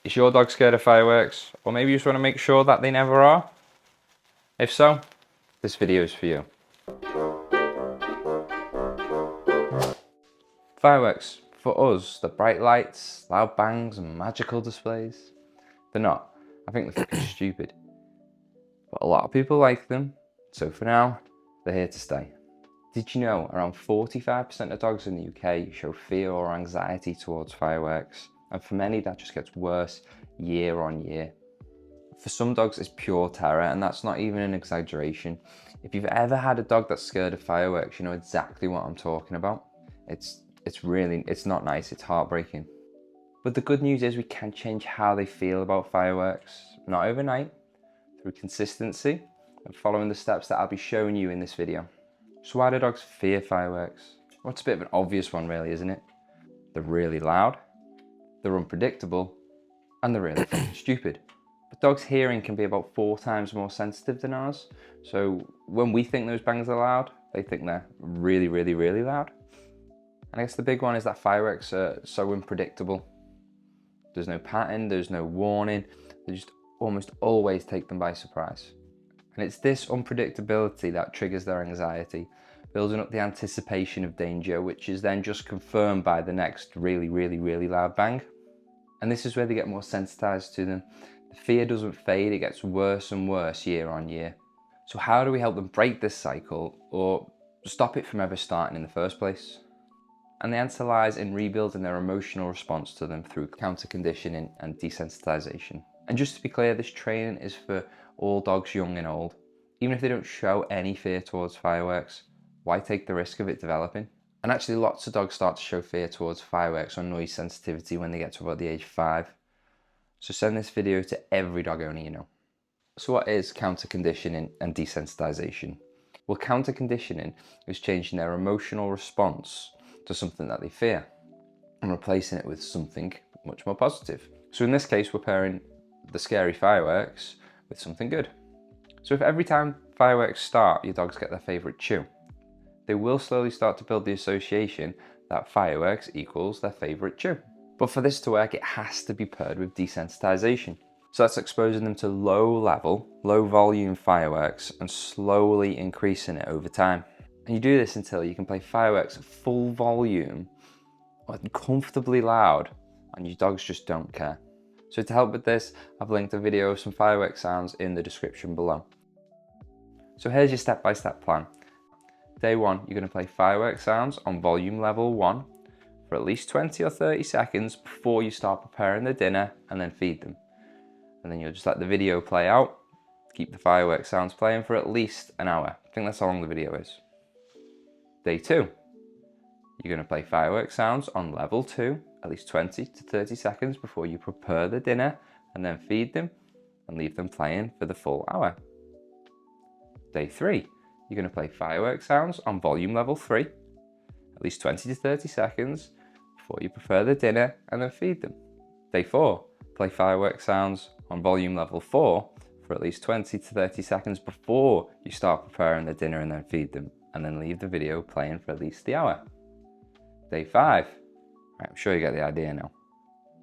Is your dog scared of fireworks? Or maybe you just want to make sure that they never are? If so, this video is for you. Fireworks, for us, the bright lights, loud bangs and magical displays. They're not. I think they're fucking stupid. But a lot of people like them, so for now, they're here to stay. Did you know around 45% of dogs in the UK show fear or anxiety towards fireworks? And for many, that just gets worse year on year. For some dogs, it's pure terror, and that's not even an exaggeration. If you've ever had a dog that's scared of fireworks, you know exactly what I'm talking about. It's not nice, it's heartbreaking. But the good news is we can change how they feel about fireworks, not overnight, through consistency and following the steps that I'll be showing you in this video. So why do dogs fear fireworks? Well, it's a bit of an obvious one really, isn't it? They're really loud, they're unpredictable, and they're really stupid. But dogs' hearing can be about 4 times more sensitive than ours. So when we think those bangs are loud, they think they're really, really, really loud. And I guess the big one is that fireworks are so unpredictable. There's no pattern, there's no warning. They just almost always take them by surprise. And it's this unpredictability that triggers their anxiety, building up the anticipation of danger, which is then just confirmed by the next really, really, really loud bang. And this is where they get more sensitized to them. The fear doesn't fade, it gets worse and worse year on year. So how do we help them break this cycle or stop it from ever starting in the first place? And the answer lies in rebuilding their emotional response to them through counterconditioning and desensitization. And just to be clear, this training is for all dogs young and old. Even if they don't show any fear towards fireworks, why take the risk of it developing? And actually lots of dogs start to show fear towards fireworks or noise sensitivity when they get to about the age 5. So send this video to every dog owner you know. So what is counterconditioning and desensitization? Well, counterconditioning is changing their emotional response to something that they fear and replacing it with something much more positive. So in this case, we're pairing the scary fireworks with something good. So if every time fireworks start, your dogs get their favorite chew, they will slowly start to build the association that fireworks equals their favorite chew. But for this to work, it has to be paired with desensitization. So that's exposing them to low level, low volume fireworks and slowly increasing it over time. And you do this until you can play fireworks at full volume, comfortably loud, and your dogs just don't care. So to help with this, I've linked a video of some firework sounds in the description below. So here's your step-by-step plan. Day 1, you're going to play firework sounds on volume level 1 for at least 20 or 30 seconds before you start preparing the dinner and then feed them. And then you'll just let the video play out, keep the firework sounds playing for at least an hour. I think that's how long the video is. Day 2, you're going to play firework sounds on level 2, at least 20 to 30 seconds before you prepare the dinner and then feed them and leave them playing for the full hour. Day 3, you're going to play firework sounds on volume level 3, at least 20 to 30 seconds before you prepare the dinner and then feed them. Day 4, play firework sounds on volume level 4 for at least 20 to 30 seconds before you start preparing the dinner and then feed them, and then leave the video playing for at least the hour. Day 5, right, I'm sure you get the idea now.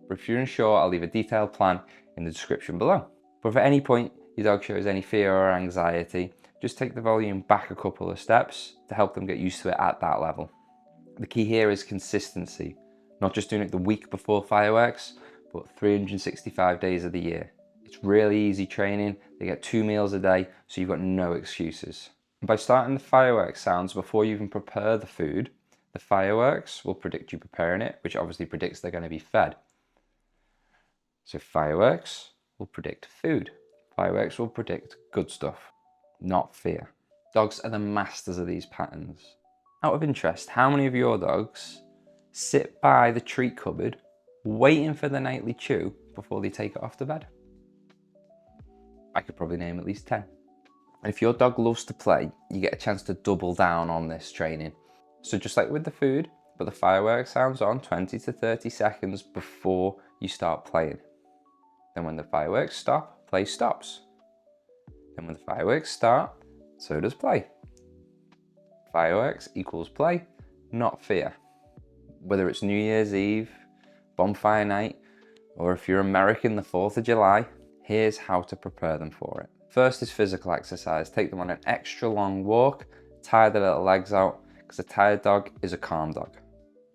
But if you're unsure, I'll leave a detailed plan in the description below. But if at any point your dog shows any fear or anxiety, just take the volume back a couple of steps to help them get used to it at that level. The key here is consistency, not just doing it the week before fireworks, but 365 days of the year. It's really easy training, they get 2 meals a day, so you've got no excuses. And by starting the fireworks sounds before you even prepare the food, the fireworks will predict you preparing it, which obviously predicts they're going to be fed. So fireworks will predict food. Fireworks will predict good stuff, not fear. Dogs are the masters of these patterns. Out of interest, how many of your dogs sit by the treat cupboard waiting for the nightly chew before they take it off to bed? I could probably name at least 10. And if your dog loves to play, you get a chance to double down on this training. So just like with the food, put the fireworks sounds on 20 to 30 seconds before you start playing. Then when the fireworks stop, play stops. Then when the fireworks start, so does play. Fireworks equals play, not fear. Whether it's New Year's Eve, bonfire night, Or if you're American, the 4th of July, here's how to prepare them for it. First is physical exercise. Take them on an extra long walk, tire their little legs out, because a tired dog is a calm dog.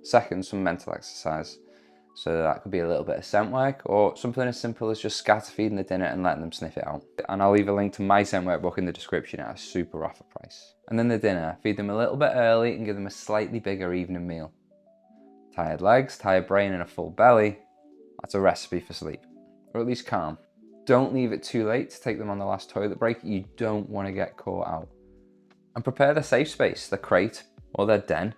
Second, some mental exercise. So that could be a little bit of scent work or something as simple as just scatter feeding the dinner and letting them sniff it out. And I'll leave a link to my scent work book in the description at a super offer price. And then the dinner, feed them a little bit early and give them a slightly bigger evening meal. Tired legs, tired brain and a full belly, that's a recipe for sleep, or at least calm. Don't leave it too late to take them on the last toilet break. You don't want to get caught out. And prepare their safe space, their crate or their den.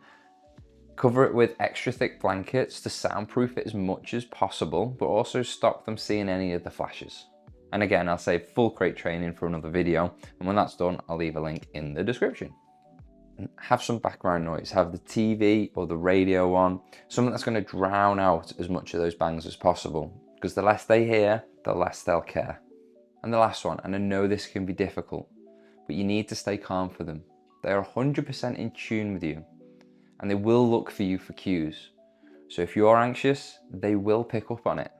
Cover it with extra thick blankets to soundproof it as much as possible, but also stop them seeing any of the flashes. And again, I'll save full crate training for another video, and when that's done, I'll leave a link in the description. And have some background noise, have the TV or the radio on, something that's going to drown out as much of those bangs as possible, because the less they hear, the less they'll care. And the last one, and I know this can be difficult, but you need to stay calm for them. They are 100% in tune with you, and they will look for you for cues. So if you're anxious, they will pick up on it.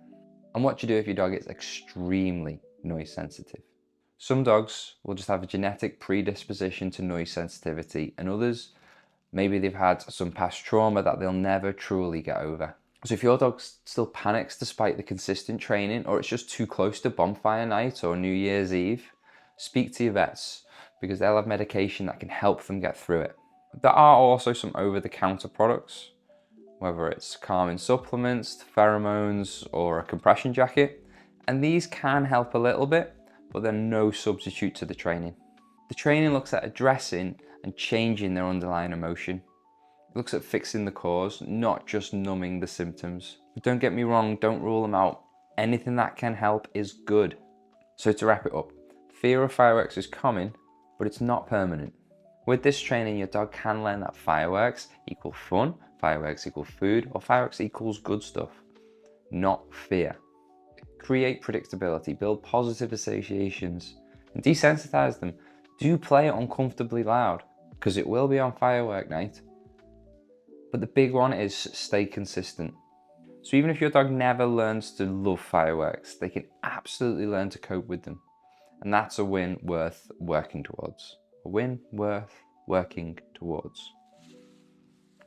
And what you do if your dog is extremely noise sensitive. Some dogs will just have a genetic predisposition to noise sensitivity, and others, maybe they've had some past trauma that they'll never truly get over. So if your dog still panics despite the consistent training, or it's just too close to bonfire night or New Year's Eve, speak to your vets, because they'll have medication that can help them get through it. There are also some over-the-counter products, whether it's calming supplements, pheromones, or a compression jacket, and these can help a little bit, but they're no substitute to the training. The training looks at addressing and changing their underlying emotion. It looks at fixing the cause, not just numbing the symptoms. But don't get me wrong, don't rule them out. Anything that can help is good. So to wrap it up, fear of fireworks is common, but it's not permanent. With this training, your dog can learn that fireworks equal fun, fireworks equal food, or fireworks equals good stuff, not fear. Create predictability, build positive associations, and desensitize them. Do play it uncomfortably loud, because it will be on firework night. But the big one is stay consistent. So even if your dog never learns to love fireworks, they can absolutely learn to cope with them. And that's a win worth working towards. A win worth working towards.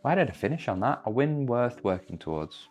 Why did I finish on that? A win worth working towards.